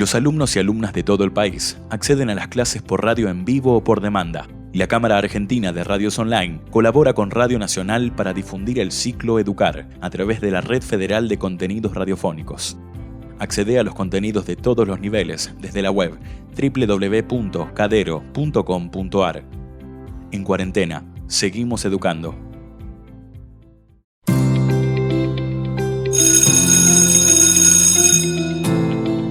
Los alumnos y alumnas de todo el país acceden a las clases por radio en vivo o por demanda, y la Cámara Argentina de Radios Online colabora con Radio Nacional para difundir el ciclo Educar a través de la Red Federal de Contenidos Radiofónicos. Accede a los contenidos de todos los niveles desde la web www.cadero.com.ar. En cuarentena, seguimos educando.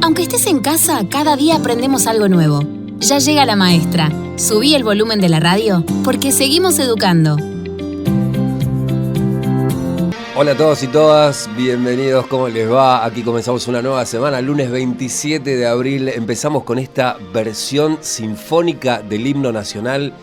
Aunque estés en casa, cada día aprendemos algo nuevo. Ya llega la maestra. Subí el volumen de la radio porque seguimos educando. Hola a todos y todas, bienvenidos, ¿cómo les va? Aquí comenzamos una nueva semana, lunes 27 de abril. Empezamos con esta versión sinfónica del himno nacional.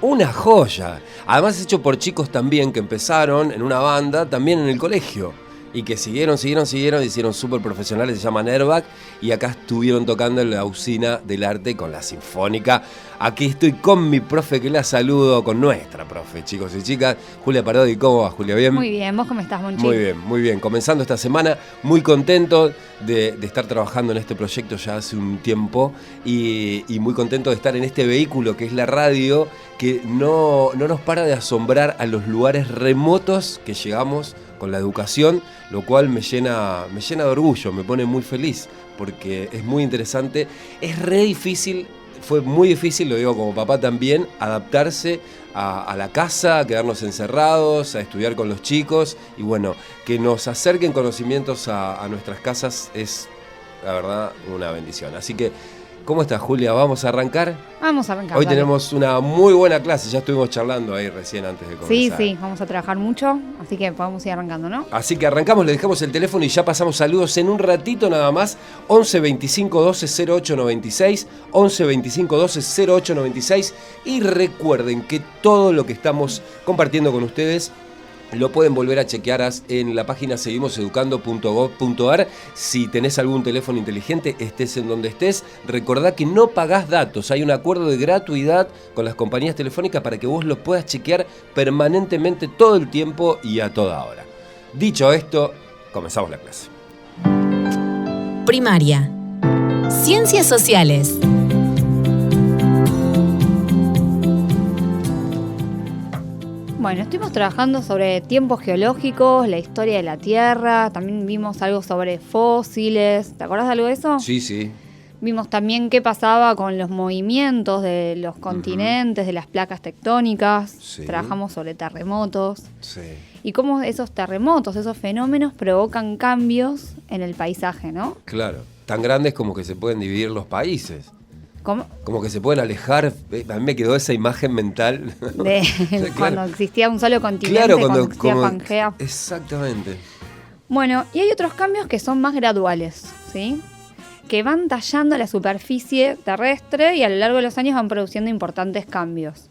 Una joya. Además hecho por chicos también que empezaron en una banda, también en el colegio. Y que siguieron, hicieron súper profesionales, se llaman Airbag, y acá estuvieron tocando en la Usina del Arte con la Sinfónica. Aquí estoy con mi profe, que la saludo, con nuestra profe, chicos y chicas, Julia Parodi. ¿Cómo vas, Julia? ¿Bien? Muy bien, ¿vos cómo estás, Monchi? Muy bien. Comenzando esta semana, muy contento de estar trabajando en este proyecto ya hace un tiempo y muy contento de estar en este vehículo que es la radio, que no nos para de asombrar a los lugares remotos que llegamos con la educación, lo cual me llena de orgullo, me pone muy feliz, porque es muy interesante. Es re difícil, fue muy difícil, lo digo como papá también, adaptarse a la casa, a quedarnos encerrados, a estudiar con los chicos, y bueno, que nos acerquen conocimientos a nuestras casas es, la verdad, una bendición. Así que, ¿cómo estás, Julia? ¿Vamos a arrancar? Vamos a arrancar. Hoy dale. Tenemos una muy buena clase, ya estuvimos charlando ahí recién antes de comenzar. Sí, vamos a trabajar mucho, así que podemos ir arrancando, ¿no? Así que arrancamos, le dejamos el teléfono y ya pasamos saludos en un ratito nada más. 11 25 12 08 96, 11 25 12 08 96. Y recuerden que todo lo que estamos compartiendo con ustedes lo pueden volver a chequear en la página seguimoseducando.gov.ar. Si tenés algún teléfono inteligente, estés en donde estés, recordá que no pagás datos. Hay un acuerdo de gratuidad con las compañías telefónicas para que vos los puedas chequear permanentemente todo el tiempo y a toda hora. Dicho esto, comenzamos la clase. Primaria. Ciencias sociales. Bueno, estuvimos trabajando sobre tiempos geológicos, la historia de la Tierra, también vimos algo sobre fósiles. ¿Te acordás de algo de eso? Sí. Vimos también qué pasaba con los movimientos de los continentes, de las placas tectónicas. Sí. Trabajamos sobre terremotos. Sí. Y cómo esos terremotos, esos fenómenos provocan cambios en el paisaje, ¿no? Claro, tan grandes como que se pueden dividir los países. ¿Cómo? Como que se pueden alejar. A mí me quedó esa imagen mental. De Claro. cuando existía un solo continente, Claro, cuando existía Pangea. Exactamente. Bueno, y hay otros cambios que son más graduales, ¿sí? Que van tallando la superficie terrestre y a lo largo de los años van produciendo importantes cambios.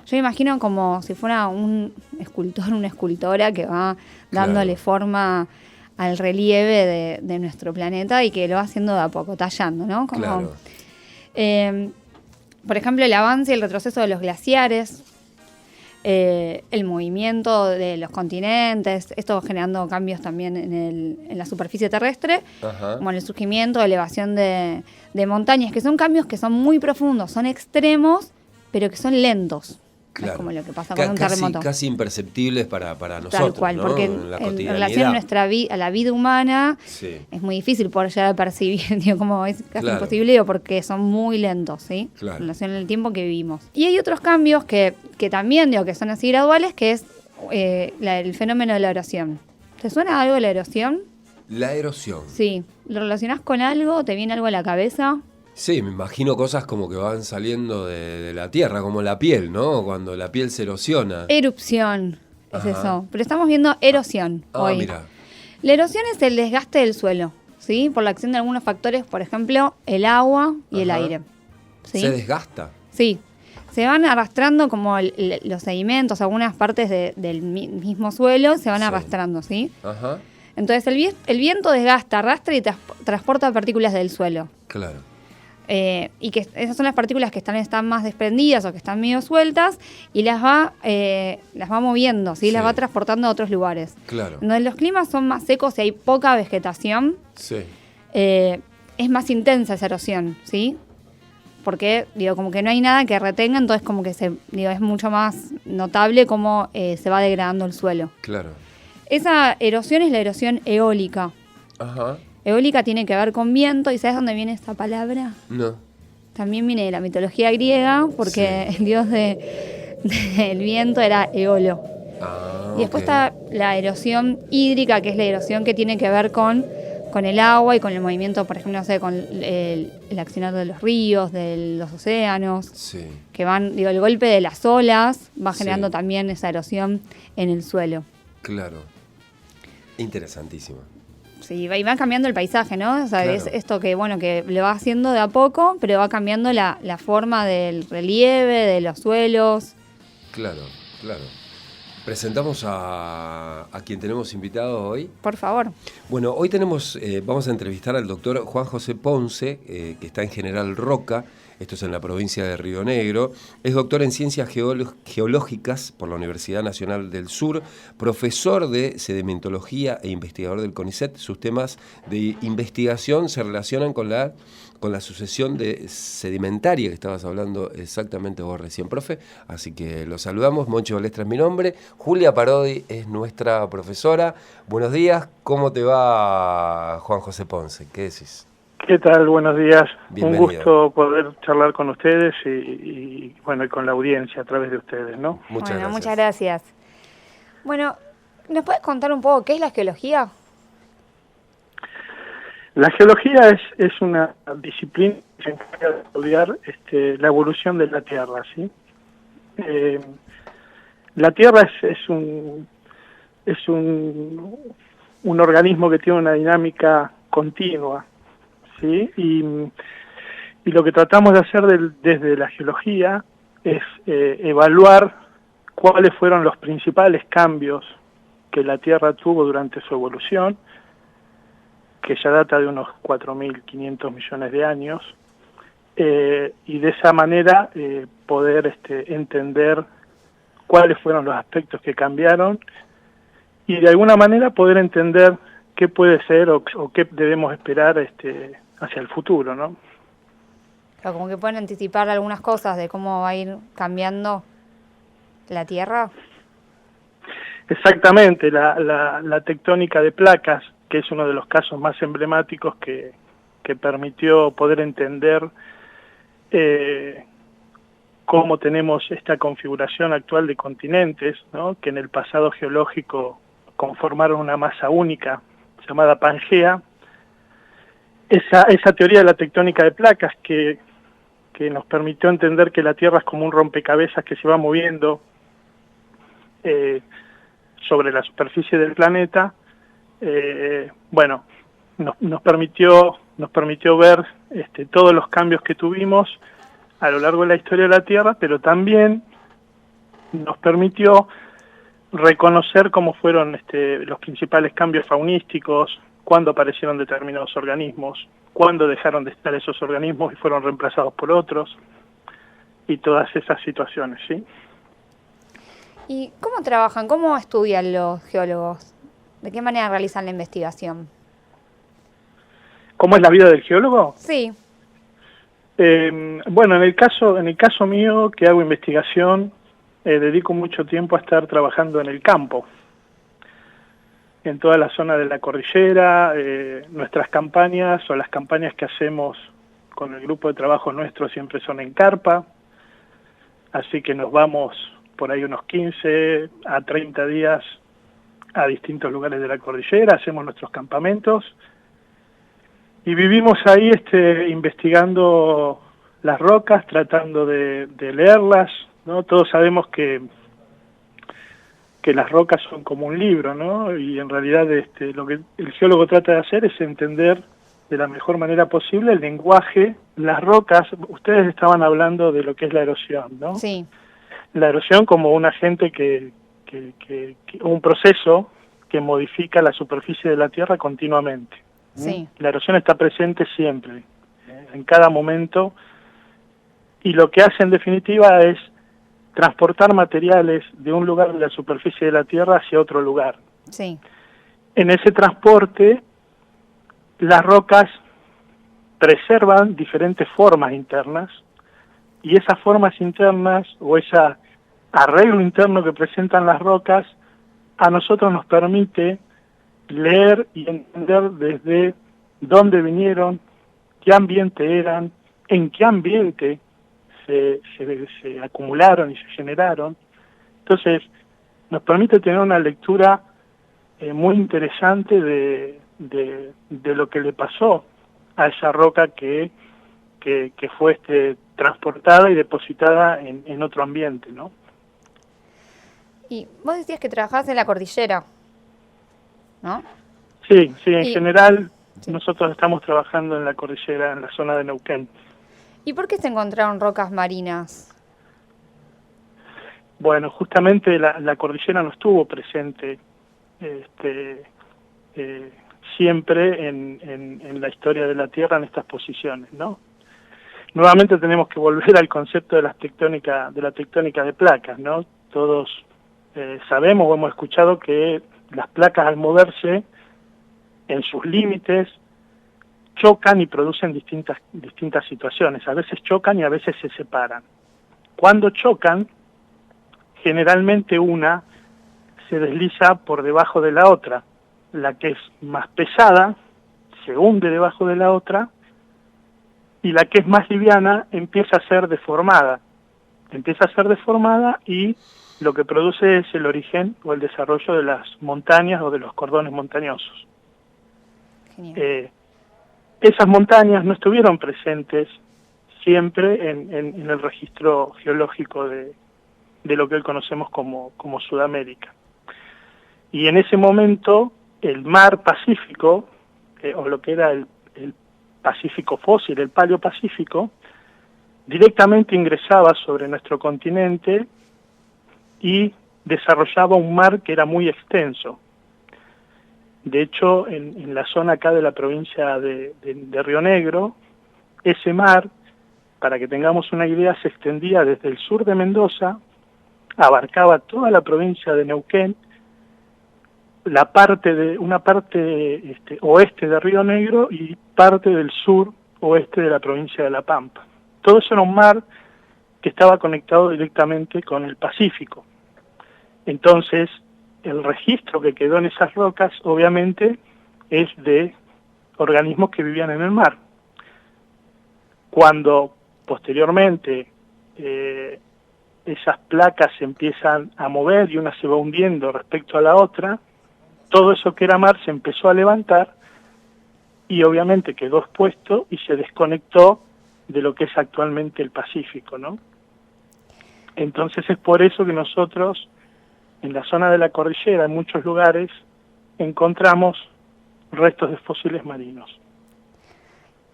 Yo me imagino como si fuera un escultor, una escultora que va dándole forma al relieve de nuestro planeta y que lo va haciendo de a poco, tallando, ¿no? Como, Claro. Por ejemplo, el avance y el retroceso de los glaciares, el movimiento de los continentes, esto generando cambios también en la superficie terrestre, Ajá. como el surgimiento, elevación de montañas, que son cambios que son muy profundos, son extremos, pero que son lentos. Claro. Es como lo que pasa con un terremoto. Casi imperceptibles para nosotros, Tal cual, ¿no? porque En la en cotidianidad. relación a la vida humana Sí. es muy difícil poder llegar a percibir, digo, como es casi Claro. imposible, digo, porque son muy lentos, ¿sí? Claro. En relación al tiempo que vivimos. Y hay otros cambios que también, digo, que son así graduales, que es el fenómeno de la erosión. ¿Te suena algo de la erosión? La erosión. Sí. ¿Lo relacionás con algo? ¿Te viene algo a la cabeza? Sí, me imagino cosas como que van saliendo de la tierra, como la piel, ¿no? Cuando la piel se erosiona. Erupción, es Ajá. eso. Pero estamos viendo erosión hoy. Mira. La erosión es el desgaste del suelo, ¿sí? Por la acción de algunos factores, por ejemplo, el agua y el Ajá. aire. ¿Sí? Se desgasta. Sí. Se van arrastrando como los sedimentos, algunas partes del mismo suelo se van Sí. arrastrando, ¿sí? Ajá. Entonces el viento desgasta, arrastra y transporta partículas del suelo. Claro. Y que esas son las partículas que están más desprendidas o que están medio sueltas y las va moviendo, ¿sí? Sí. Las va transportando a otros lugares. Claro. Donde los climas son más secos y hay poca vegetación, Sí. es más intensa esa erosión, ¿sí? Porque, digo, como que no hay nada que retenga, entonces como que es mucho más notable cómo se va degradando el suelo. Claro. Esa erosión es la erosión eólica. Ajá. Eólica tiene que ver con viento, ¿y sabes dónde viene esta palabra? No. También viene de la mitología griega, porque Sí. el dios del viento era Eolo. Ah, Y después ok. está la erosión hídrica, que es la erosión que tiene que ver con el agua y con el movimiento, por ejemplo, no sé, con el accionar de los ríos, de los océanos, Sí, que van, digo, el golpe de las olas va generando Sí. también esa erosión en el suelo. claro. Interesantísimo. Sí, y va cambiando el paisaje, ¿no? O sea, Claro. es esto que, bueno, que lo va haciendo de a poco, pero va cambiando la forma del relieve, de los suelos. Claro, claro. Presentamos a quien tenemos invitado hoy. Por favor. Bueno, hoy vamos a entrevistar al doctor Juan José Ponce, que está en General Roca, esto es en la provincia de Río Negro. Es doctor en Ciencias Geológicas por la Universidad Nacional del Sur, profesor de sedimentología e investigador del CONICET. Sus temas de investigación se relacionan con la sucesión sedimentaria que estabas hablando exactamente vos recién, profe. Así que los saludamos. Monchi Balestra es mi nombre. Julia Parodi es nuestra profesora. Buenos días. ¿Cómo te va, Juan José Ponce? ¿Qué decís? ¿Qué tal? Buenos días. Bienvenido. Un gusto poder charlar con ustedes y bueno, y con la audiencia a través de ustedes, ¿no? Muchas gracias. Muchas gracias. Bueno, ¿nos puedes contar un poco qué es la geología? La geología es una disciplina que se encarga de estudiar la evolución de la Tierra, ¿sí? La Tierra es un organismo que tiene una dinámica continua, ¿sí? Y lo que tratamos de hacer desde la geología es evaluar cuáles fueron los principales cambios que la Tierra tuvo durante su evolución, que ya data de unos 4.500 millones de años, y de esa manera poder entender cuáles fueron los aspectos que cambiaron y de alguna manera poder entender qué puede ser o qué debemos esperar hacia el futuro, ¿no? O como que pueden anticipar algunas cosas de cómo va a ir cambiando la Tierra. Exactamente, la tectónica de placas, que es uno de los casos más emblemáticos que permitió poder entender cómo tenemos esta configuración actual de continentes, ¿no? Que en el pasado geológico conformaron una masa única llamada Pangea. Esa teoría de la tectónica de placas que nos permitió entender que la Tierra es como un rompecabezas que se va moviendo sobre la superficie del planeta, bueno, nos permitió ver todos los cambios que tuvimos a lo largo de la historia de la Tierra, pero también nos permitió reconocer cómo fueron los principales cambios faunísticos, cuándo aparecieron determinados organismos, cuándo dejaron de estar esos organismos y fueron reemplazados por otros, y todas esas situaciones, ¿sí? ¿Y cómo trabajan? ¿Cómo estudian los geólogos? ¿De qué manera realizan la investigación? ¿Cómo es la vida del geólogo? Sí. Bueno, en el caso mío, que hago investigación, dedico mucho tiempo a estar trabajando en el campo, en toda la zona de la cordillera. Nuestras campañas o las campañas que hacemos con el grupo de trabajo nuestro siempre son en carpa, así que nos vamos por ahí unos 15 a 30 días a distintos lugares de la cordillera, hacemos nuestros campamentos y vivimos ahí investigando las rocas, tratando de leerlas, ¿no? Todos sabemos que las rocas son como un libro, ¿no? Y en realidad lo que el geólogo trata de hacer es entender de la mejor manera posible el lenguaje. Las rocas, ustedes estaban hablando de lo que es la erosión, ¿no? Sí. La erosión como un agente un proceso que modifica la superficie de la Tierra continuamente. Sí. La erosión está presente siempre, en cada momento, y lo que hace en definitiva es transportar materiales de un lugar de la superficie de la Tierra hacia otro lugar. Sí. En ese transporte, las rocas preservan diferentes formas internas, y esas formas internas o ese arreglo interno que presentan las rocas a nosotros nos permite leer y entender desde dónde vinieron, qué ambiente eran, en qué ambiente se acumularon y se generaron. Entonces, nos permite tener una lectura muy interesante de lo que le pasó a esa roca que fue transportada y depositada en otro ambiente, ¿no? Y vos decías que trabajabas en la cordillera, ¿no? Sí, en general nosotros estamos trabajando en la cordillera, en la zona de Neuquén. ¿Y por qué se encontraron rocas marinas? Bueno, justamente la cordillera no estuvo presente siempre en la historia de la Tierra en estas posiciones, ¿no? Nuevamente tenemos que volver al concepto de la tectónica de placas, ¿no? Todos sabemos o hemos escuchado que las placas al moverse en sus límites chocan y producen distintas situaciones. A veces chocan y a veces se separan. Cuando chocan, generalmente una se desliza por debajo de la otra. La que es más pesada se hunde debajo de la otra, y la que es más liviana empieza a ser deformada. Y lo que produce es el origen o el desarrollo de las montañas o de los cordones montañosos. Esas montañas no estuvieron presentes siempre en el registro geológico de lo que hoy conocemos como Sudamérica. Y en ese momento el mar Pacífico, o lo que era el Pacífico fósil, el Paleopacífico, directamente ingresaba sobre nuestro continente y desarrollaba un mar que era muy extenso. De hecho, en la zona acá de la provincia de Río Negro, ese mar, para que tengamos una idea, se extendía desde el sur de Mendoza, abarcaba toda la provincia de Neuquén, una parte oeste de Río Negro y parte del sur oeste de la provincia de La Pampa. Todo eso era un mar que estaba conectado directamente con el Pacífico. Entonces, el registro que quedó en esas rocas, obviamente, es de organismos que vivían en el mar. Cuando posteriormente esas placas se empiezan a mover y una se va hundiendo respecto a la otra, todo eso que era mar se empezó a levantar y obviamente quedó expuesto y se desconectó de lo que es actualmente el Pacífico, ¿no? Entonces es por eso que nosotros en la zona de la cordillera, en muchos lugares, encontramos restos de fósiles marinos.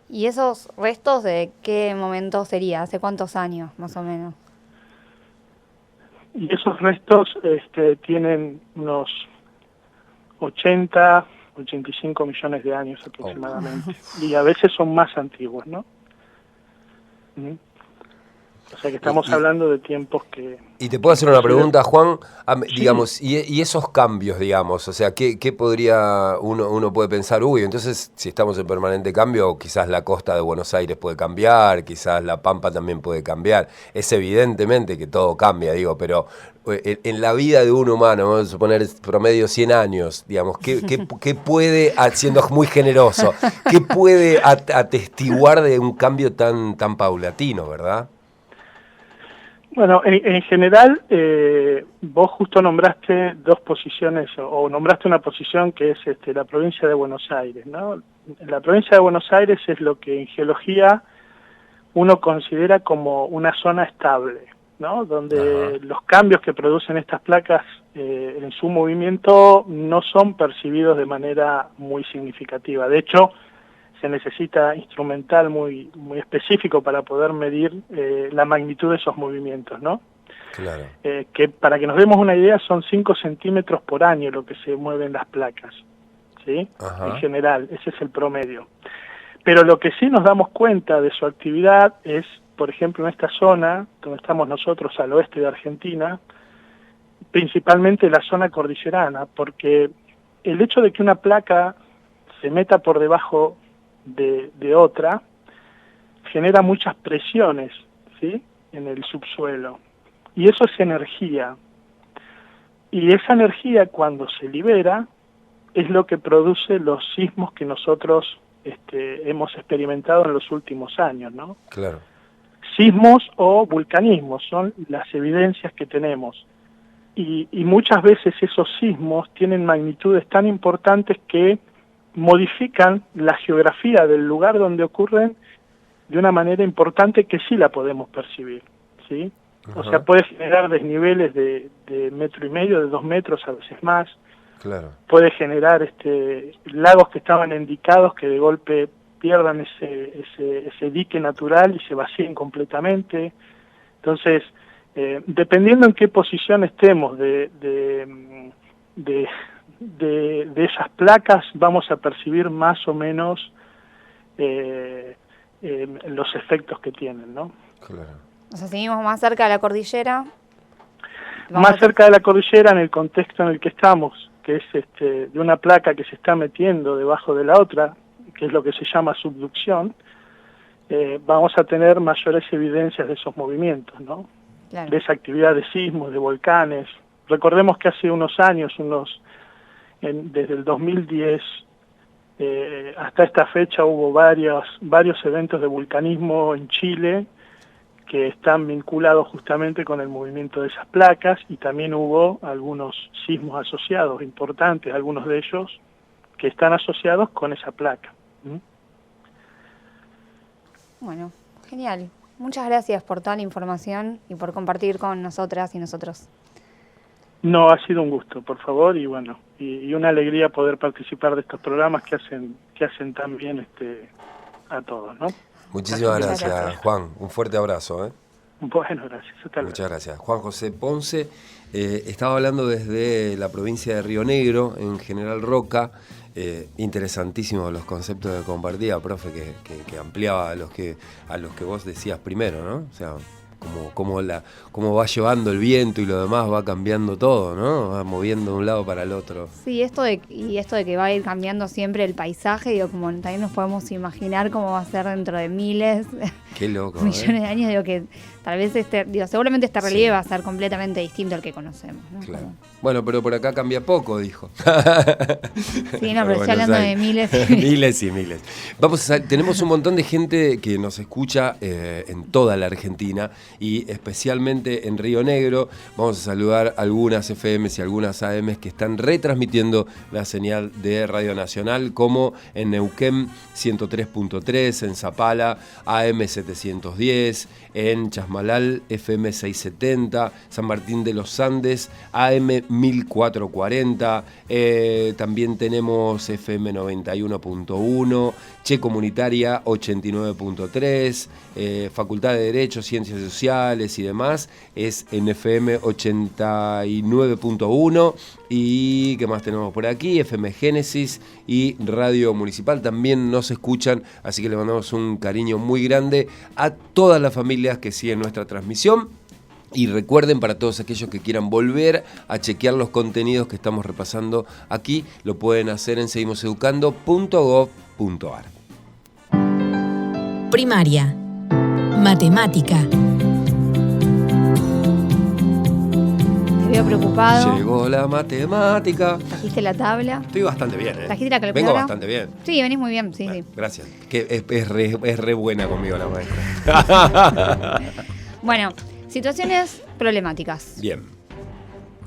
¿Y esos restos de qué momento sería? ¿Hace cuántos años, más o menos? Y esos restos tienen unos 85 millones de años aproximadamente. Y a veces son más antiguos, ¿no? O sea que estamos hablando de tiempos que... Y te puedo hacer una pregunta, Juan, Sí. digamos, y esos cambios, digamos, o sea, ¿qué podría uno puede pensar? Uy, entonces si estamos en permanente cambio, quizás la costa de Buenos Aires puede cambiar, quizás La Pampa también puede cambiar. Es evidentemente que todo cambia, digo, pero en la vida de un humano, vamos a suponer promedio 100 años, digamos, ¿qué puede, siendo muy generoso, qué puede atestiguar de un cambio tan paulatino, verdad? Bueno, en general, vos justo nombraste dos posiciones, o nombraste una posición que es la provincia de Buenos Aires, ¿no? La provincia de Buenos Aires es lo que en geología uno considera como una zona estable, ¿no? Donde los cambios que producen estas placas en su movimiento no son percibidos de manera muy significativa. De hecho, se necesita instrumental muy específico para poder medir la magnitud de esos movimientos, ¿no? Claro. Que para que nos demos una idea son 5 centímetros por año lo que se mueven las placas, ¿sí? En general, ese es el promedio. Pero lo que sí nos damos cuenta de su actividad es, por ejemplo, en esta zona, donde estamos nosotros al oeste de Argentina, principalmente la zona cordillerana, porque el hecho de que una placa se meta por debajo de otra genera muchas presiones, ¿sí?, en el subsuelo. Y eso es energía. Y esa energía, cuando se libera, es lo que produce los sismos que nosotros hemos experimentado en los últimos años, ¿no? Claro. Sismos o vulcanismos son las evidencias que tenemos. Y muchas veces esos sismos tienen magnitudes tan importantes que modifican la geografía del lugar donde ocurren de una manera importante que sí la podemos percibir, ¿sí? Ajá. O sea, puede generar desniveles de 1,5 metros, de 2 metros, a veces más. Claro. Puede generar lagos que estaban indicados que de golpe pierdan ese dique natural y se vacíen completamente. Entonces, dependiendo en qué posición estemos de esas placas, vamos a percibir más o menos los efectos que tienen, ¿no? Claro. O sea, seguimos más cerca de la cordillera. Más cerca de la cordillera en el contexto en el que estamos, que es de una placa que se está metiendo debajo de la otra, que es lo que se llama subducción, vamos a tener mayores evidencias de esos movimientos, ¿no? Claro. De esa actividad de sismos, de volcanes. Recordemos que hace unos años, desde el 2010 hasta esta fecha, hubo varios eventos de vulcanismo en Chile que están vinculados justamente con el movimiento de esas placas, y también hubo algunos sismos asociados importantes, algunos de ellos que están asociados con esa placa. Bueno, genial. Muchas gracias por toda la información y por compartir con nosotras y nosotros. No, ha sido un gusto, por favor, y bueno, y una alegría poder participar de estos programas que hacen tan bien a todos, ¿no? Muchísimas Muchas gracias, gracias. Juan. Un fuerte abrazo, ¿eh? Bueno, gracias. Hasta luego. Muchas gracias. Juan José Ponce estaba hablando desde la provincia de Río Negro, en General Roca. Interesantísimos los conceptos que compartía, profe, que ampliaba a los que vos decías primero, ¿no? O sea, cómo va llevando el viento y lo demás va cambiando todo, ¿no? Va moviendo de un lado para el otro. Sí, esto de que va a ir cambiando siempre el paisaje, digo, como también nos podemos imaginar cómo va a ser dentro de miles, Qué loco, millones de años, digo que tal vez seguramente este relieve Sí. va a ser completamente distinto al que conocemos, ¿no? Claro. Como- Bueno, pero por acá cambia poco, dijo. Sí, no, pero estoy hablando de miles y miles y miles. Tenemos un montón de gente que nos escucha en toda la Argentina y especialmente en Río Negro. Vamos a saludar algunas FMs y algunas AMs que están retransmitiendo la señal de Radio Nacional, como en Neuquén 103.3, en Zapala AM 710, en Chasmalal FM 670, San Martín de los Andes AM 1440, también tenemos FM 91.1, Che Comunitaria 89.3, Facultad de Derecho, Ciencias Sociales y demás es en FM 89.1, y ¿qué más tenemos por aquí? FM Génesis y Radio Municipal también nos escuchan, así que le mandamos un cariño muy grande a todas las familias que siguen nuestra transmisión. Y recuerden, para todos aquellos que quieran volver a chequear los contenidos que estamos repasando aquí, lo pueden hacer en seguimoseducando.gov.ar. Primaria. Matemática. te veo preocupado. Llegó la matemática. ¿Trajiste la tabla? Estoy bastante bien, ¿eh? ¿Trajiste la Vengo calculadora? bastante bien. Sí, venís muy bien, sí, Bueno, sí. gracias. Que es re buena conmigo la maestra. Bueno, situaciones problemáticas, Bien,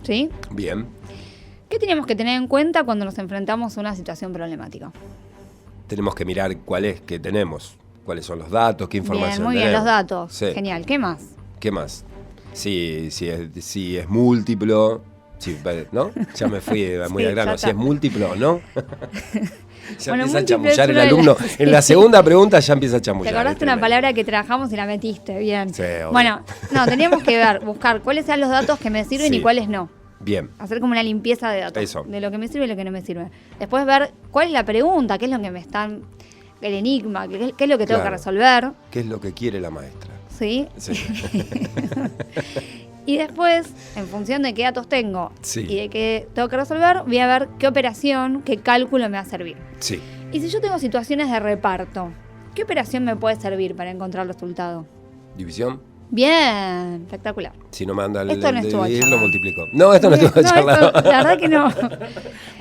¿sí? bien. ¿Qué tenemos que tener en cuenta cuando nos enfrentamos a una situación problemática? Tenemos que mirar cuál es que tenemos, cuáles son los datos, qué información Bien, muy bien, tenemos. los datos. Sí. Genial. ¿Qué más? ¿Qué más? Si es múltiplo, ¿no? Ya me fui muy Sí, al grano. ya Si está. es múltiplo, ¿no? Ya Bueno, empieza a múltiple es chamullar el una de alumno. las- En la segunda pregunta ya empieza a ¿Te chamullar. acordaste es una tremendo. palabra que trabajamos y la metiste? Bien. Sí, obvio. Bueno, no, teníamos que buscar cuáles sean los datos que me sirven Sí. y cuáles no. Bien, Hacer como una limpieza de datos. Eso. De lo que me sirve y lo que no me sirve. Después ver cuál es la pregunta, qué es lo que me están... El enigma, qué es lo que tengo que Claro. resolver. ¿qué es lo que quiere la maestra? ¿Sí? Sí. Y después, en función de qué datos tengo Sí. y de qué tengo que resolver, voy a ver qué operación, qué cálculo me va a servir. Sí. Y si yo tengo situaciones de reparto, ¿Qué operación me puede servir para encontrar el resultado? ¿División? Bien, espectacular. Si no manda el Esto no estuvo dividir, charla. lo multiplico. No, esto no estuvo charlado. esto, la verdad que no.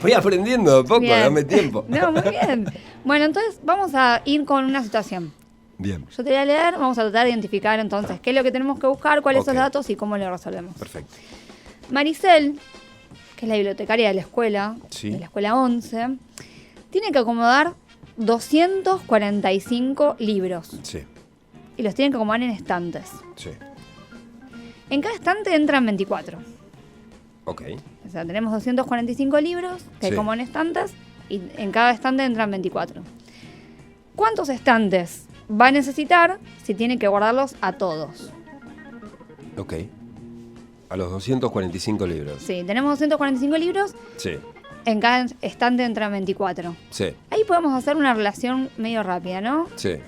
Voy aprendiendo de poco, Bien. dame tiempo. No, muy bien. Bueno, entonces vamos a ir con una situación. Bien, Yo te voy a leer, vamos a tratar de identificar entonces qué es lo que tenemos que buscar, cuáles son Ok. los datos y cómo lo resolvemos. perfecto. Maricel, que es la bibliotecaria de la escuela, Sí. de la escuela 11, tiene que acomodar 245 libros Sí, y los tiene que acomodar en estantes. sí. En cada estante entran 24. Ok, O sea, tenemos 245 libros que Sí. como en estantes y en cada estante entran 24. ¿Cuántos estantes va a necesitar si tiene que guardarlos a todos? ok. A los 245 libros. Sí, tenemos 245 libros, Sí, en cada estante entran 24. sí, Ahí podemos hacer una relación medio rápida, ¿no? sí.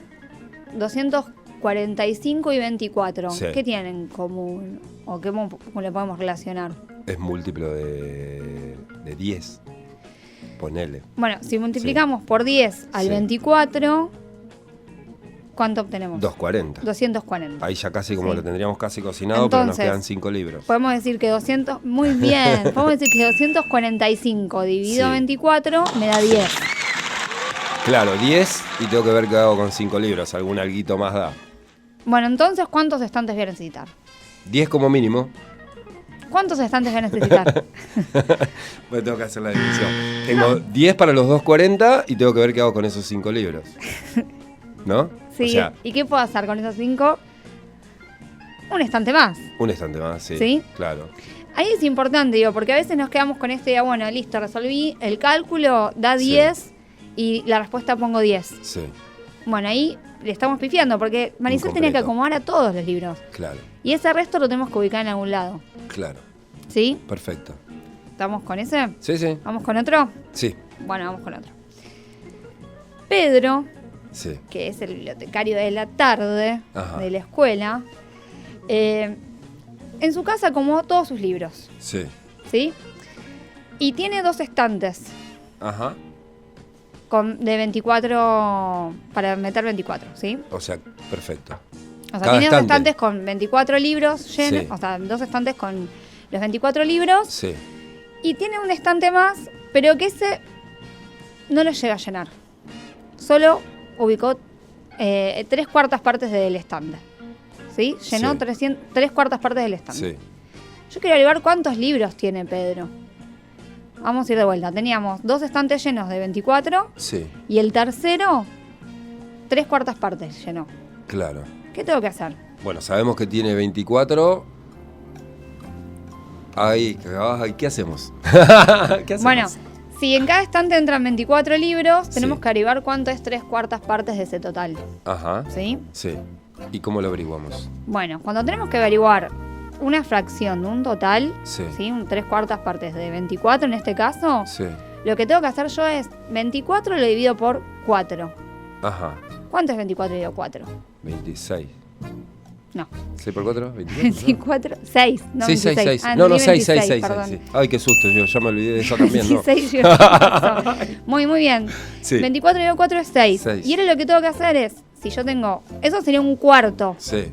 245 y 24. Sí. ¿Qué tienen en común? ¿O cómo le podemos relacionar? Es múltiplo de 10. Ponele. Bueno, si multiplicamos por 10 al Sí. 24, ¿cuánto obtenemos? 240. 240. Ahí ya casi como Sí. lo tendríamos casi cocinado, pero nos Entonces, quedan 5 libros. Podemos decir que 200, muy bien, podemos decir que 245 dividido Sí. 24 me da 10. Claro, 10 y tengo que ver qué hago con 5 libros. Algún alguito más da. Bueno, entonces, ¿cuántos estantes voy a necesitar? 10 como mínimo. ¿Cuántos estantes voy a necesitar? Pues tengo que hacer la división. Tengo 10 para los 240 y tengo que ver qué hago con esos 5 libros. ¿No? Sí, O sea, ¿y qué puedo hacer con esos 5? Un estante más. un estante más, sí. ¿Sí? Claro. Ahí es importante, digo, porque a veces nos quedamos con este, bueno, listo, resolví el cálculo, da Sí. 10 y la respuesta pongo 10. Sí, Bueno, ahí le estamos pifiando porque Maricel tenía que Incompleto. acomodar a todos los libros. claro, Y ese resto lo tenemos que ubicar en algún lado. claro. ¿Sí? Perfecto. ¿Estamos con ese? Sí, sí. ¿Vamos con otro? Sí, Bueno, vamos con otro. Pedro, sí. que es el bibliotecario de la tarde Ajá. de la escuela, en su casa acomodó todos sus libros. Sí. ¿Sí? Y tiene 2 estantes Ajá. de 24 para meter 24, ¿sí? O sea, perfecto. O sea, Cada tiene 2 estante. estantes con 24 libros llenos, Sí. o sea, 2 estantes con los 24 libros Sí. y tiene un estante más, pero que ese no lo llega a llenar. Solo ubicó 3/4 partes del estante. ¿Sí? Llenó Sí. 3/4 partes del estante. Sí. Yo quiero averiguar cuántos libros tiene Pedro. Vamos a ir de vuelta. Teníamos 2 estantes llenos de 24 Sí. y el tercero 3/4 partes llenó. Claro. ¿Qué tengo que hacer? Bueno, sabemos que tiene 24. Ay, ¿qué hacemos? ¿Qué hacemos? Bueno, si en cada estante entran 24 libros, tenemos Sí. que averiguar cuánto es 3/4 partes de ese total. Ajá. ¿Sí? Sí. ¿Y cómo lo averiguamos? Bueno, cuando tenemos que averiguar una fracción de un total, Sí. Un 3/4 partes de 24 en este caso, Sí. lo que tengo que hacer yo es 24 lo divido por 4. Ajá. ¿Cuánto es 24 dividido 4? 26. No. 6 por 4, 24. 24, 6, no 6, 6, 26. 6. Ah, No, no, entendí 6, 6, 6. perdón. Ay, qué susto, yo ya me olvidé de eso también, ¿no? 16, muy bien. Sí. 24 dividido 4 es 6. 6. Y ahora lo que tengo que hacer es, si yo tengo, eso sería un cuarto. Sí.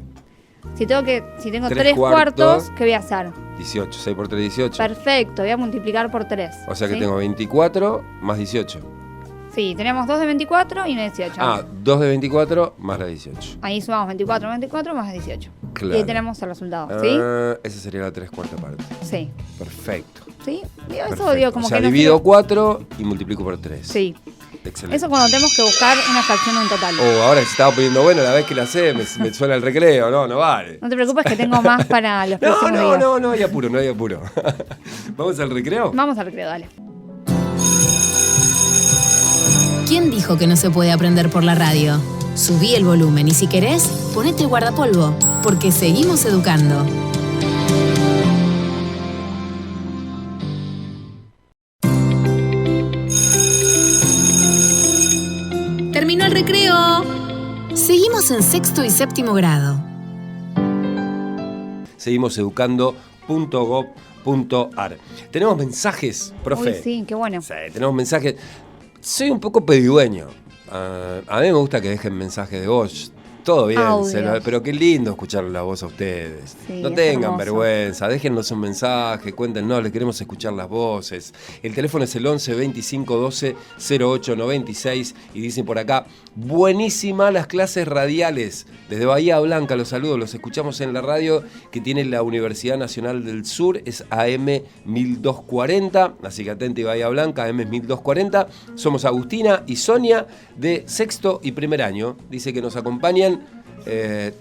Si tengo 3 3 cuartos, cuartos. ¿qué voy a hacer? 18. 6 por 3, 18. Perfecto, voy a multiplicar por 3. O sea que tengo 24 más 18. Sí, tenemos 2 de 24 y una de 18. Ah, 2 de 24 más la 18. Ahí sumamos 24 más 18. Claro. Y ahí tenemos el resultado, ¿sí? Esa sería la 3/4 parte. Sí. Perfecto. ¿Sí? Digo, eso Perfecto. digo como o sea, que no divido sé- 4 y multiplico por 3. Sí. Excelente. Eso cuando tenemos que buscar una fracción de un total. Oh, ahora se estaba poniendo bueno, la vez que la sé, me suena el recreo, no vale. No te preocupes que tengo más para los próximos días. No hay apuro, no hay apuro. ¿Vamos al recreo? Vamos al recreo, dale. ¿Quién dijo que no se puede aprender por la radio? Subí el volumen y si querés, ponete el guardapolvo, porque seguimos educando. ¡Terminó el recreo! Seguimos en 6º y 7º grado. Seguimos educando.gov.ar. Tenemos mensajes, profe. Uy, sí, qué bueno. Sí, tenemos mensajes. Soy un poco pedigüeño. A mí me gusta que dejen mensajes de voz. Todo bien, Audios. pero qué lindo escuchar la voz a ustedes. Sí, No es tengan hermoso. vergüenza, déjennos un mensaje, cuéntenos, les queremos escuchar las voces. El teléfono es el 11 25 12 08 96 y dicen por acá, buenísimas las clases radiales. Desde Bahía Blanca los saludos, los escuchamos en la radio que tiene la Universidad Nacional del Sur, es AM 1240, así que atente Bahía Blanca, AM 1240. Somos Agustina y Sonia de sexto y primer año, dice que nos acompañan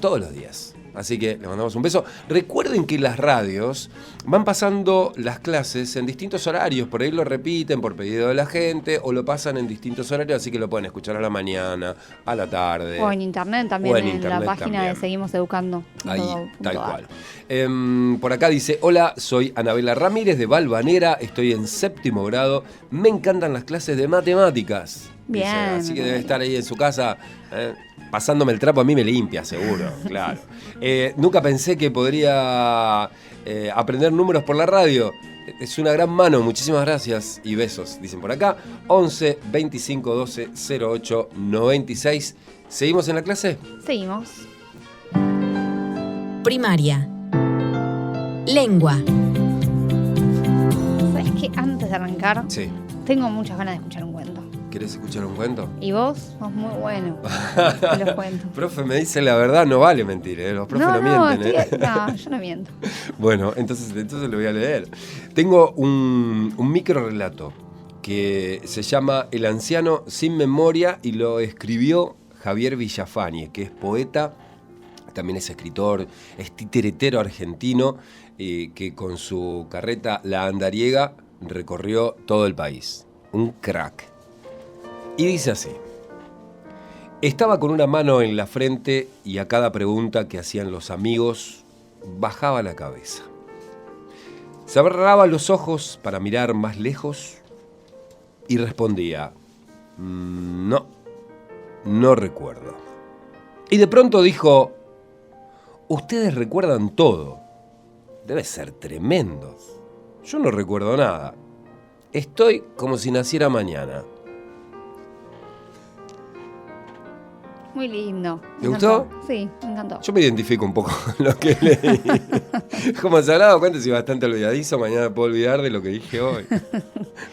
todos los días. Así que le mandamos un beso. Recuerden que las radios van pasando las clases en distintos horarios. Por ahí lo repiten por pedido de la gente o lo pasan en distintos horarios, así que lo pueden escuchar a la mañana, a la tarde. O en internet también, O en en internet la página también. de Seguimos Educando. Ahí, tal cual. Por acá dice, hola, soy Anabela Ramírez de Valvanera, estoy en séptimo grado, me encantan las clases de matemáticas. Bien. Dice, así que debe estar ahí en su casa, pasándome el trapo, a mí me limpia, seguro, claro. Nunca pensé que podría aprender números por la radio. Es una gran mano, muchísimas gracias y besos, dicen por acá. 11 25 12 08 96. ¿Seguimos en la clase? Seguimos. Primaria. Lengua. ¿Sabes qué? Antes de arrancar, Sí. tengo muchas ganas de escuchar un cuento. ¿Querés escuchar un cuento? Y vos sos muy bueno con los cuentos. Profe, me dice la verdad, no vale mentir, ¿eh? Los profes no mienten, ¿eh? No, yo no miento. Bueno, entonces lo voy a leer. Tengo un micro relato que se llama El anciano sin memoria y lo escribió Javier Villafañe, que es poeta, también es escritor, es titeretero argentino, que con su carreta La Andariega recorrió todo el país. Un crack. Y dice así: estaba con una mano en la frente y a cada pregunta que hacían los amigos bajaba la cabeza. Cerraba los ojos para mirar más lejos y respondía, no recuerdo. Y de pronto dijo, ustedes recuerdan todo. Debe ser tremendo. Yo no recuerdo nada. Estoy como si naciera mañana. Muy lindo. ¿Te gustó? Sí, me encantó. Yo me identifico un poco con lo que leí. Como se ha dado cuenta, soy bastante olvidadizo. Mañana me puedo olvidar de lo que dije hoy.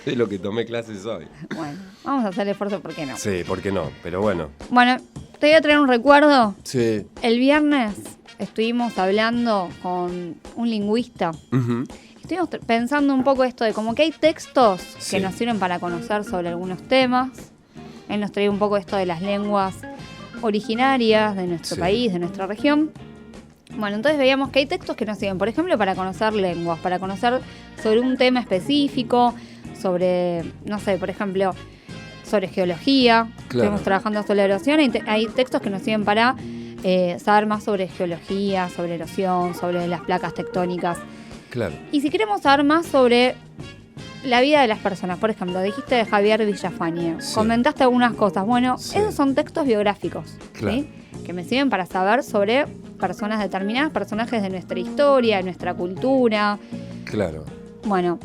De lo que tomé clases hoy. Bueno, vamos a hacer el esfuerzo, ¿por qué no? Sí, ¿por qué no? Pero bueno. Bueno, te voy a traer un recuerdo. Sí. El viernes estuvimos hablando con un lingüista. Ujú. Estuvimos pensando un poco esto de como que hay textos Sí. que nos sirven para conocer sobre algunos temas. Él nos trae un poco esto de las lenguas originarias de nuestro Sí. país, de nuestra región. Bueno, entonces veíamos que hay textos que nos sirven, por ejemplo, para conocer lenguas, para conocer sobre un tema específico, sobre, no sé, por ejemplo, sobre geología. Claro. Estuvimos trabajando sobre la erosión. Hay textos que nos sirven para saber más sobre geología, sobre erosión, sobre las placas tectónicas. Claro. Y si queremos saber más sobre la vida de las personas, por ejemplo, dijiste de Javier Villafañe, Sí. comentaste algunas cosas. Bueno, Sí. esos son textos biográficos, Claro. ¿sí? Que me sirven para saber sobre personas determinadas, personajes de nuestra historia, de nuestra cultura. Claro. Bueno,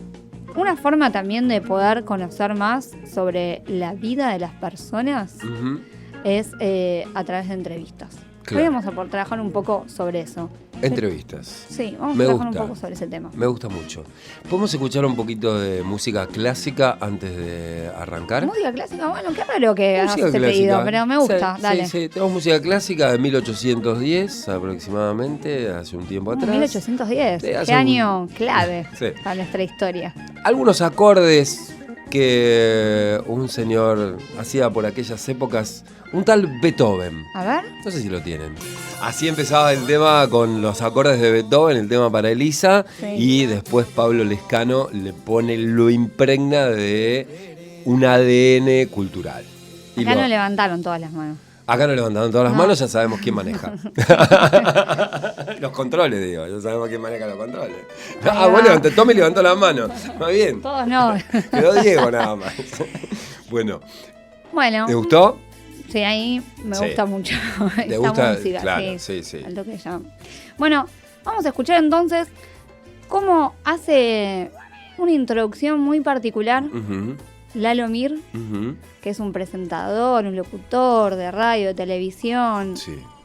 una forma también de poder conocer más sobre la vida de las personas Ujú. es a través de entrevistas. Claro. Hoy vamos a poder trabajar un poco sobre eso. Entrevistas. Sí, vamos Me a trabajar gusta. un poco sobre ese tema. Me gusta mucho. ¿Podemos escuchar un poquito de música clásica antes de arrancar? Música clásica, bueno, qué raro que hagas Música ese clásica. pedido, pero me gusta, Sí, dale. Sí, tenemos música clásica de 1810 aproximadamente, hace un tiempo atrás. 1810, Sí, hace qué año clave Sí. para nuestra historia. Algunos acordes que un señor hacía por aquellas épocas, un tal Beethoven. A ver, No sé si lo tienen. Así empezaba el tema con los acordes de Beethoven, el tema para Elisa, Sí. y después Pablo Lescano le pone, lo impregna de un ADN cultural. Y acá lo- no levantaron todas las manos. Acá no levantaron todas las No. manos, ya sabemos quién maneja. Los controles, digo, ya sabemos quién maneja los controles. Ahí Ah, va. vos levantaste, Tommy levantó la mano. Más bien. Todos no. Quedó Diego nada más. Bueno, Bueno, ¿te gustó? sí, ahí me Sí. gusta mucho ¿Te esta gusta? música. Claro, sí. Al toque ya. Bueno, vamos a escuchar entonces cómo hace una introducción muy particular Ujú. Lalo Mir, que es un presentador, un locutor de radio, de televisión,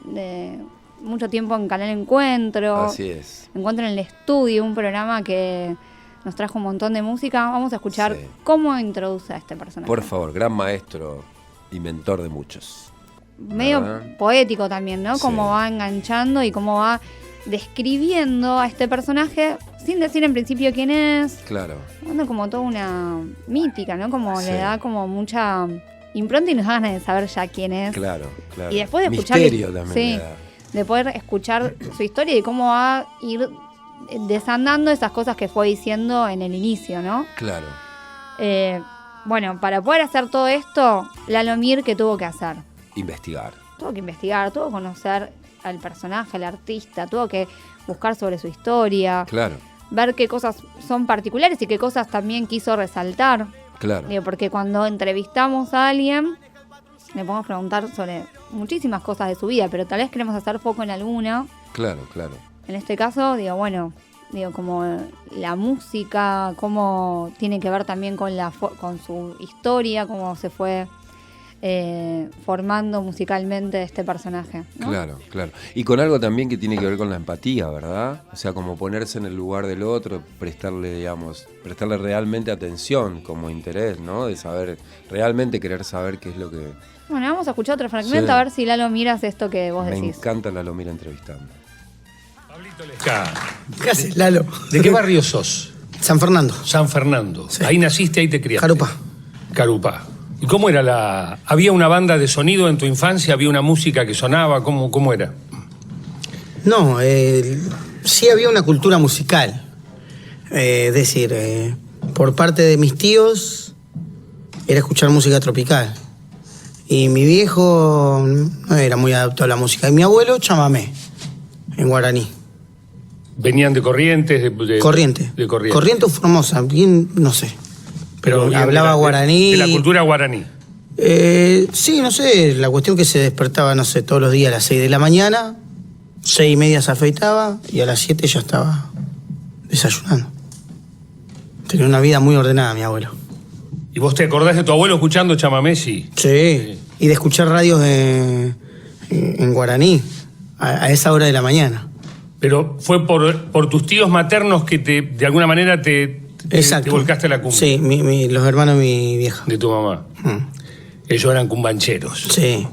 de mucho tiempo en Canal Encuentro. Así es. Encuentro en el Estudio, un programa que nos trajo un montón de música. Vamos a escuchar cómo introduce a este personaje. Por favor, gran maestro y mentor de muchos. Medio poético también, ¿no? Cómo va enganchando y cómo va describiendo a este personaje sin decir en principio quién es. Claro. Dando como toda una mítica, ¿no? Como le da como mucha impronta y nos da ganas de saber ya quién es. Claro. Y después de escuchar... Misterio también. De poder escuchar su historia y cómo va a ir desandando esas cosas que fue diciendo en el inicio, ¿no? Claro. Bueno, para poder hacer todo esto, Lalo Mir, ¿qué tuvo que hacer? Investigar. Tuvo que investigar, tuvo que conocer al personaje, al artista, tuvo que buscar sobre su historia. Claro. Ver qué cosas son particulares y qué cosas también quiso resaltar. Claro. Digo, porque cuando entrevistamos a alguien, le podemos preguntar sobre muchísimas cosas de su vida, pero tal vez queremos hacer foco en alguna. Claro. En este caso, como la música, cómo tiene que ver también con su historia, cómo se fue formando musicalmente este personaje, ¿no? Claro. Y con algo también que tiene que ver con la empatía, ¿verdad? O sea, como ponerse en el lugar del otro, prestarle realmente atención, como interés, ¿no? De saber, realmente querer saber qué es lo que... Bueno, vamos a escuchar otro fragmento a ver si Lalo miras esto que vos decís. Me encanta Lalo Mira entrevistando. Pablito Lescá. ¿Qué haces, Lalo? ¿De qué barrio sos? San Fernando. San Fernando. Sí. Ahí naciste, ahí te criaste. Carupá. ¿Y cómo era había una banda de sonido en tu infancia? ¿Había una música que sonaba? ¿Cómo era? No, sí había una cultura musical. Es decir, por parte de mis tíos era escuchar música tropical. Y mi viejo no era muy adaptado a la música. Y mi abuelo, chamamé, en guaraní. ¿Venían de Corrientes? Corriente. De Corrientes. Corriente o Formosa, bien, no sé. Pero hablaba guaraní. De la cultura guaraní. Sí, no sé, la cuestión que se despertaba, no sé, todos los días a las 6 de la mañana, 6:30 se afeitaba y a las 7 ya estaba desayunando. Tenía una vida muy ordenada mi abuelo. ¿Y vos te acordás de tu abuelo escuchando chamamé? Sí. Y de escuchar radios en guaraní a esa hora de la mañana. Pero fue por tus tíos maternos que de alguna manera te volcaste a la cumbia. Sí, los hermanos de mi vieja. De tu mamá. Ellos eran cumbancheros. Sí.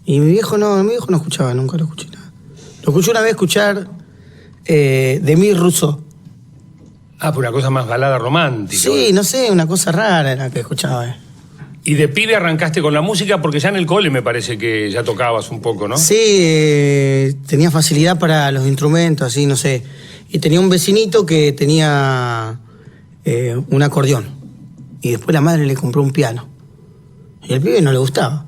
Y mi viejo no escuchaba, nunca lo escuché nada. Lo escuché una vez escuchar de Mir Rousseau. Ah, por una cosa más balada romántica. Sí, no sé, una cosa rara era que escuchaba. Y de pibe arrancaste con la música porque ya en el cole me parece que ya tocabas un poco, ¿no? Sí, tenía facilidad para los instrumentos, así, no sé. Y tenía un vecinito que tenía un acordeón. Y después la madre le compró un piano. Y al pibe no le gustaba.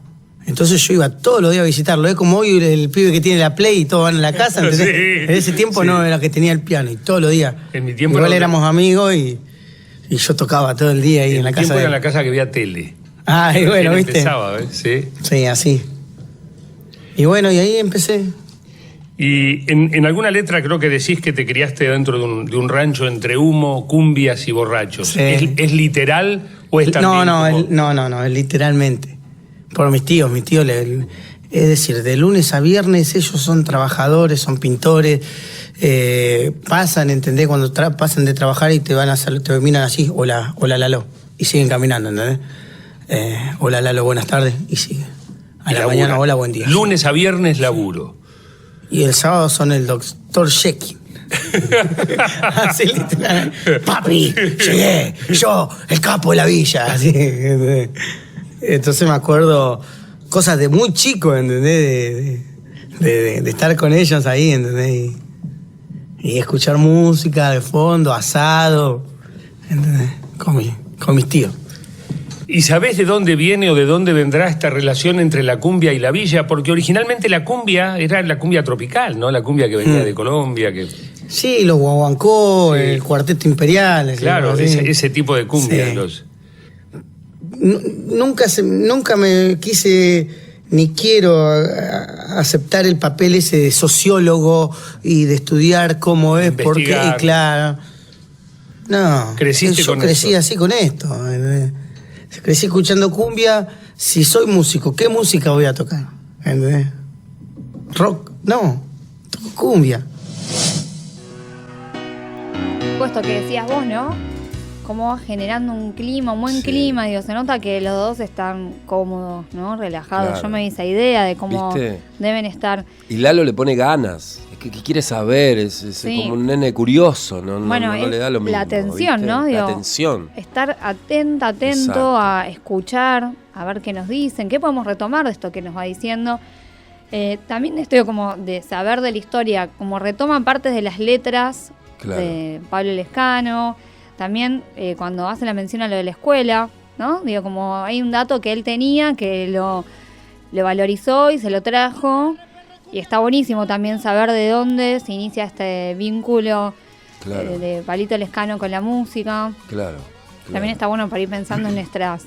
Entonces yo iba todos los días a visitarlo. Es como hoy el pibe que tiene la Play y todos van a la casa. Sí, en ese tiempo no era que tenía el piano. Y todos los días. En mi tiempo igual éramos amigos y yo tocaba todo el día ahí en la casa. En mi tiempo era en la casa que había tele. Ah, y bueno, ¿viste? Empezaba, ¿sí? Sí, así. Y bueno, y ahí empecé. Y en alguna letra creo que decís que te criaste dentro de un rancho entre humo, cumbias y borrachos. Sí. ¿Es literal o es también No, es literalmente. Por mis tíos, es decir, de lunes a viernes ellos son trabajadores, son pintores, pasan, ¿entendés? Cuando pasan de trabajar y te miran así, hola Lalo, y siguen caminando, ¿entendés? Hola Lalo, buenas tardes, y siguen. A la mañana, hola, buen día. Lunes a viernes laburo. Y el sábado son el doctor Jekyll. Así literal. Papi, llegué, yo, el capo de la villa. Así. Entonces me acuerdo cosas de muy chico, ¿entendés? De estar con ellos ahí, ¿entendés? Y escuchar música de fondo, asado, ¿entendés? Con mis tíos. ¿Y sabés de dónde viene o de dónde vendrá esta relación entre la cumbia y la villa? Porque originalmente la cumbia era la cumbia tropical, ¿no? La cumbia que venía de Colombia. Sí, los guaguancó, sí. El cuarteto imperial. Claro, ese tipo de cumbia. Sí. Nunca me quise ni quiero aceptar el papel ese de sociólogo y de estudiar cómo es, por qué, claro. No, yo crecí así con esto. crecí escuchando cumbia. Si soy músico, ¿qué música voy a tocar? ¿Entendés? Rock, no, toco cumbia. Esto que decías vos, ¿no? Cómo va generando un clima, un buen clima, digo, se nota que los dos están cómodos, ¿no? Relajados. Claro. Yo me di esa idea de cómo ¿Viste? deben estar. Y Lalo le pone ganas, es que quiere saber, es Sí. como un nene curioso, no Bueno, le da lo mismo. la atención, ¿viste? ¿no? La Digo, atención. Estar atento Exacto. a escuchar, a ver qué nos dicen, qué podemos retomar de esto que nos va diciendo. También esto como de saber de la historia, como retoman partes de las letras Claro. de Pablo Lescano. También cuando hace la mención a lo de la escuela, ¿no? Digo, como hay un dato que él tenía que lo valorizó y se lo trajo. Y está buenísimo también saber de dónde se inicia este vínculo Claro. de Palito Lescano con la música. Claro. También está bueno para ir pensando en nuestras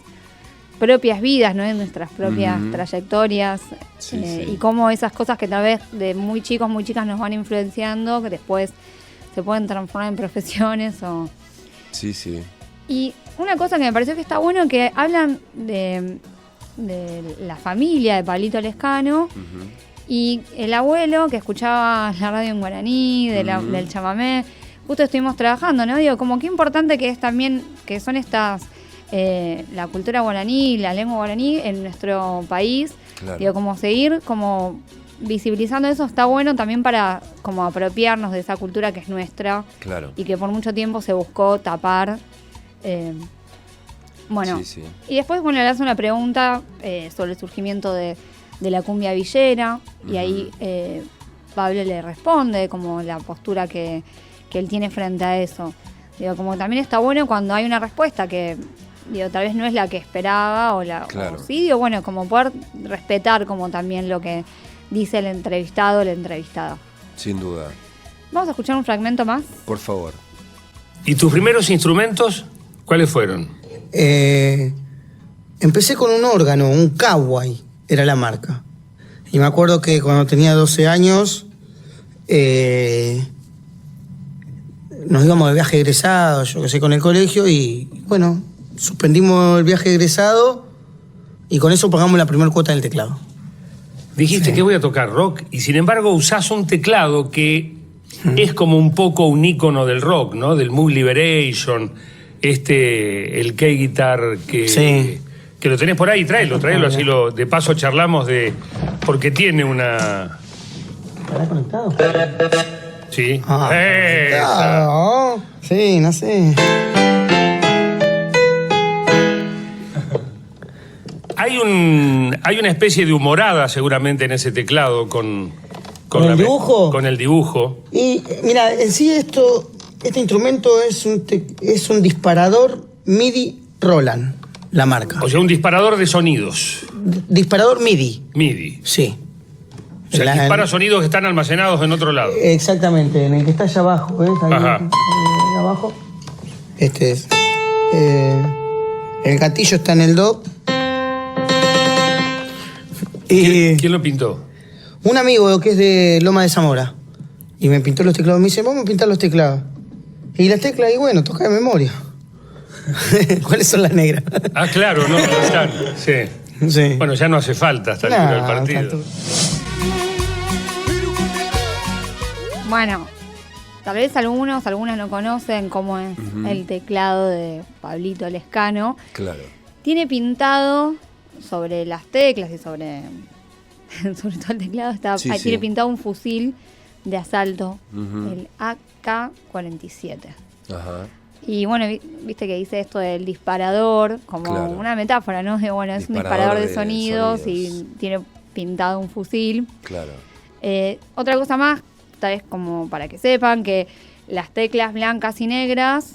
propias vidas, ¿no? En nuestras propias trayectorias. Sí, sí. Y cómo esas cosas que tal vez de muy chicos, muy chicas nos van influenciando, que después se pueden transformar en profesiones o... Sí, sí. Y una cosa que me pareció que está bueno, que hablan de la familia de Pablito Lescano y el abuelo que escuchaba la radio en guaraní, del chamamé. Justo estuvimos trabajando, ¿no? Digo, como qué importante que es también, que son estas, la cultura guaraní, la lengua guaraní en nuestro país. Claro. Digo, como seguir, como visibilizando eso está bueno también para como apropiarnos de esa cultura que es nuestra. Claro. Y que por mucho tiempo se buscó tapar. Bueno, Sí, sí. y después le hace una pregunta sobre el surgimiento de la cumbia villera, y ahí Pablo le responde como la postura que él tiene frente a eso. Digo, como también está bueno cuando hay una respuesta que, digo, tal vez no es la que esperaba, Claro. o sí, digo, bueno, como poder respetar como también lo que dice el entrevistado o la entrevistada. Sin duda. Vamos a escuchar un fragmento más. Por favor. ¿Y tus primeros instrumentos cuáles fueron? Empecé con un órgano, un Kawai, era la marca. Y me acuerdo que cuando tenía 12 años, nos íbamos de viaje egresado, yo que sé, con el colegio, y bueno, suspendimos el viaje egresado y con eso pagamos la primera cuota del teclado. Dijiste que voy a tocar rock y sin embargo usás un teclado que es como un poco un ícono del rock, ¿no? Del Mood Liberation, el K-Guitar Sí. que lo tenés por ahí, tráelo, así de paso charlamos porque tiene una... ¿Estará conectado? Sí. Ah, Esa. claro. Sí, no sé. Hay una especie de humorada seguramente en ese teclado con ¿Con el dibujo? Con el dibujo. Y mira, en sí este instrumento es un disparador MIDI Roland, la marca. O sea, un disparador de sonidos. Disparador MIDI, MIDI. sí. O sea, dispara sonidos que están almacenados en otro lado. Exactamente, en el que está allá abajo, ¿ves? Ahí, Ajá. abajo. Este es. El gatillo está en el do. Y ¿Quién lo pintó? un amigo que es de Loma de Zamora. Y me pintó los teclados. Me dice, vamos a pintar los teclados. Y las teclas, y bueno, toca de memoria. ¿Cuáles son las negras? Ah, claro, no están. Sí. Sí. Bueno, ya no hace falta hasta el final del partido. tanto. Bueno, tal vez algunas no conocen cómo es el teclado de Pablito Lescano. Claro. Tiene pintado sobre las teclas y sobre todo el teclado Sí, sí. tiene pintado un fusil de asalto, el AK-47. Ajá. Y bueno, viste que dice esto del disparador, como Claro. una metáfora, ¿no? De, bueno, es un disparador de sonidos y tiene pintado un fusil. Claro. Otra cosa más, tal vez como para que sepan que las teclas blancas y negras,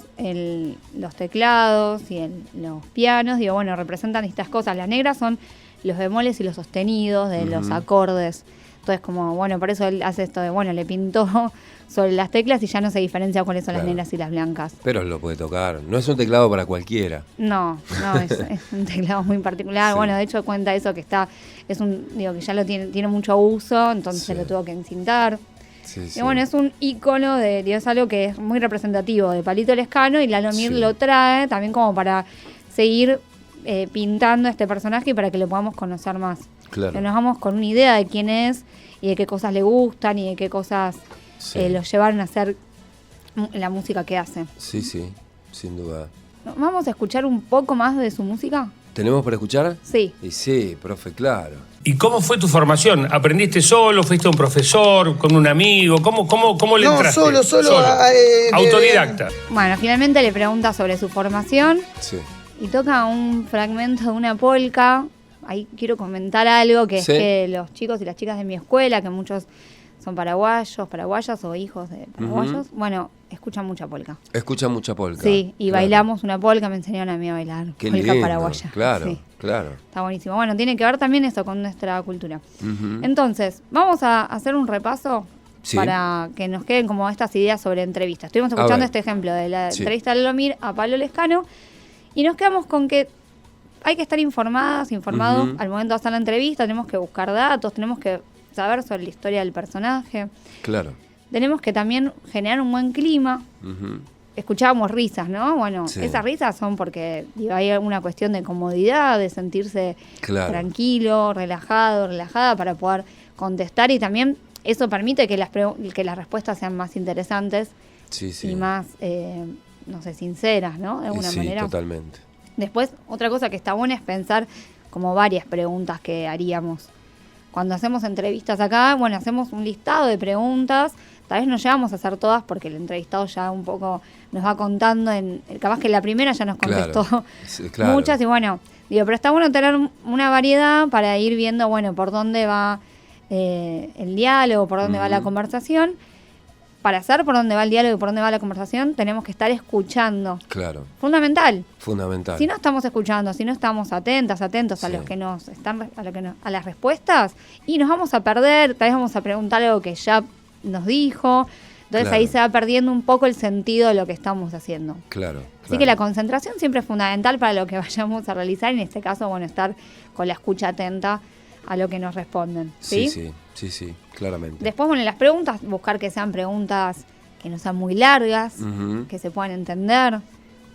los teclados y los pianos, digo, bueno, representan estas cosas. Las negras son los bemoles y los sostenidos de los acordes. Entonces, como, bueno, por eso él hace esto de, bueno, le pintó sobre las teclas y ya no se diferencia cuáles son las Claro. negras y las blancas. Pero lo puede tocar. No es un teclado para cualquiera. No, es un teclado muy particular. Sí. Bueno, de hecho cuenta eso que digo que ya lo tiene mucho uso, entonces Sí. lo tuvo que encintar. Sí, sí. Y bueno, es un ícono es algo que es muy representativo de Palito Lescano y Lalo Mir Sí. lo trae también como para seguir pintando este personaje y para que lo podamos conocer más. Claro. Que nos vamos con una idea de quién es y de qué cosas le gustan y de qué cosas los llevaron a hacer la música que hace. Sí, sí, sin duda. ¿Vamos a escuchar un poco más de su música? ¿Tenemos para escuchar? Sí. Y sí, profe, claro. ¿Y cómo fue tu formación? ¿Aprendiste solo? ¿Fuiste a un profesor? ¿Con un amigo? ¿Cómo le entraste? Solo. Autodidacta. Bueno, finalmente le pregunta sobre su formación Sí. y toca un fragmento de una polka. Ahí quiero comentar algo, que Sí. es que los chicos y las chicas de mi escuela, que muchos son paraguayas o hijos de paraguayos, bueno, escuchan mucha polka. Escucha mucha polka. Sí, y claro. bailamos una polka, me enseñaron a mí a bailar Qué polka lindo. paraguaya. Claro, Sí, claro. está buenísimo. Bueno, tiene que ver también eso con nuestra cultura. Ujú. Entonces, vamos a hacer un repaso Sí. para que nos queden como estas ideas sobre entrevistas. Estuvimos A escuchando ver. este ejemplo de la Sí. entrevista de Lomir a Pablo Lescano y nos quedamos con que hay que estar informados Ujú. al momento de hacer la entrevista, tenemos que buscar datos, tenemos que saber sobre la historia del personaje, Claro. tenemos que también generar un buen clima. Ujú. Escuchábamos risas, ¿no? Bueno, Sí. esas risas son porque hay una cuestión de comodidad, de sentirse Claro. tranquilo, relajada para poder contestar y también eso permite que que las respuestas sean más interesantes Sí, sí. y más, no sé, sinceras, ¿no? De alguna Sí, manera. totalmente. Después, otra cosa que está buena es pensar como varias preguntas que haríamos. Cuando hacemos entrevistas acá, bueno, hacemos un listado de preguntas. Tal vez no llegamos a hacer todas porque el entrevistado ya un poco nos va contando. Capaz que la primera ya nos contestó Claro. Sí, claro. muchas y bueno, pero está bueno tener una variedad para ir viendo, bueno, por dónde va el diálogo, por dónde va la conversación. Para saber por dónde va el diálogo y por dónde va la conversación, tenemos que estar escuchando. Claro. Fundamental. Fundamental. Si no estamos escuchando, si no estamos atentos a Sí. los que nos están a las respuestas, y nos vamos a perder, tal vez vamos a preguntar algo que ya nos dijo, entonces Claro. ahí se va perdiendo un poco el sentido de lo que estamos haciendo. Claro. Así que la concentración siempre es fundamental para lo que vayamos a realizar, en este caso, bueno, estar con la escucha atenta a lo que nos responden. Sí, claramente. Después, bueno, en las preguntas, buscar que sean preguntas que no sean muy largas, Ujú. que se puedan entender,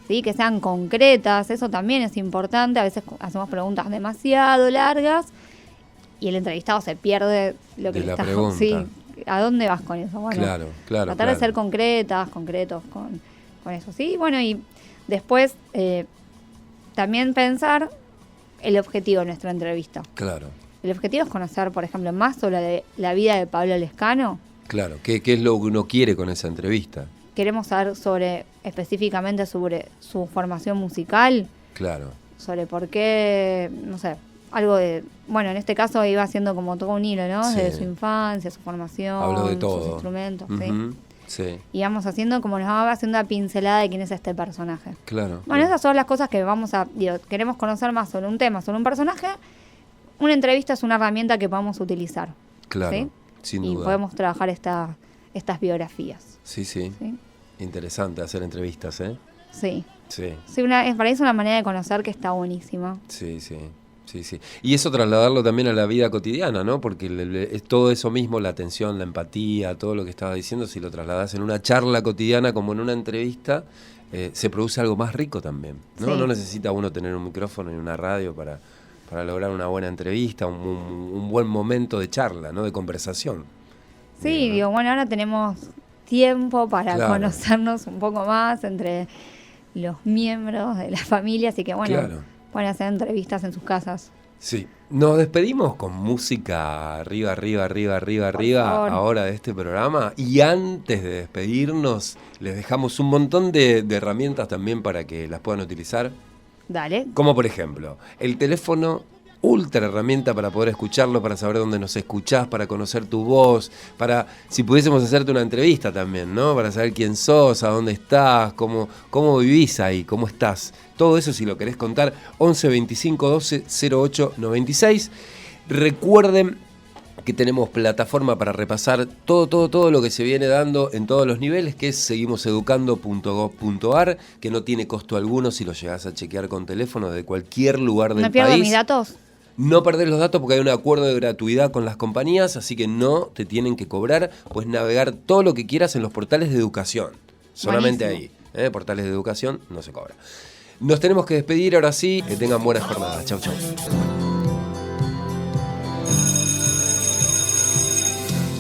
¿sí? Que sean concretas, eso también es importante. A veces hacemos preguntas demasiado largas y el entrevistado se pierde lo que De le la está... pregunta. Sí, ¿a dónde vas con eso? Bueno, Claro. tratar de ser concretos con eso, ¿sí? Bueno, y después también pensar el objetivo de nuestra entrevista. Claro. El objetivo es conocer, por ejemplo, más sobre la vida de Pablo Lescano. Claro. ¿Qué es lo que uno quiere con esa entrevista? Queremos saber específicamente sobre su formación musical, Claro. sobre por qué, no sé, algo de... Bueno, en este caso iba haciendo como todo un hilo, ¿no? Sí. Desde su infancia, su formación, Hablo de todo. sus instrumentos, ¿sí? Ujú. Sí, Y vamos haciendo como nos va haciendo una pincelada de quién es este personaje. claro. Bueno, esas son las cosas que queremos conocer más sobre un tema, sobre un personaje. Una entrevista es una herramienta que podemos utilizar. Claro, ¿sí? sin Y duda. podemos trabajar estas biografías. Sí, sí. ¿Sí? Interesante hacer entrevistas, ¿eh? Sí. Sí, Sí, para eso es una manera de conocer que está buenísima. sí, sí. Sí, sí. Y eso trasladarlo también a la vida cotidiana, ¿no? Porque es todo eso mismo, la atención, la empatía, todo lo que estaba diciendo, si lo trasladas en una charla cotidiana como en una entrevista, se produce algo más rico también, ¿no? Sí. No necesita uno tener un micrófono y una radio para lograr una buena entrevista, un buen momento de charla, ¿no? De conversación. Sí, Bien, ¿no? digo, bueno, ahora tenemos tiempo para Claro. conocernos un poco más entre los miembros de la familia, así que bueno, Claro. pueden hacer entrevistas en sus casas. Sí. Nos despedimos con música arriba, favor. ahora de este programa. Y antes de despedirnos, les dejamos un montón de herramientas también para que las puedan utilizar. Dale. Como por ejemplo, el teléfono, ultra herramienta para poder escucharlo, para saber dónde nos escuchás, para conocer tu voz, para, si pudiésemos hacerte una entrevista también, ¿no? Para saber quién sos, a dónde estás, cómo vivís ahí, cómo estás. Todo eso, si lo querés contar, 11 25 12 08 96. Recuerden que tenemos plataforma para repasar todo lo que se viene dando en todos los niveles, que es seguimoseducando.gov.ar, que no tiene costo alguno si lo llegás a chequear con teléfono de cualquier lugar del ¿No pierdo país. mis datos? No perdés los datos porque hay un acuerdo de gratuidad con las compañías, así que no te tienen que cobrar. Puedes navegar todo lo que quieras en los portales de educación. Solamente Buenísimo. ahí. Portales de educación no se cobra. Nos tenemos que despedir ahora sí. Que tengan buenas jornadas. Chau, chau.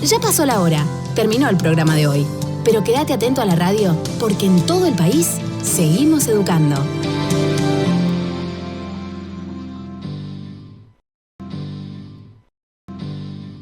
Ya pasó la hora, terminó el programa de hoy. Pero quédate atento a la radio, porque en todo el país seguimos educando.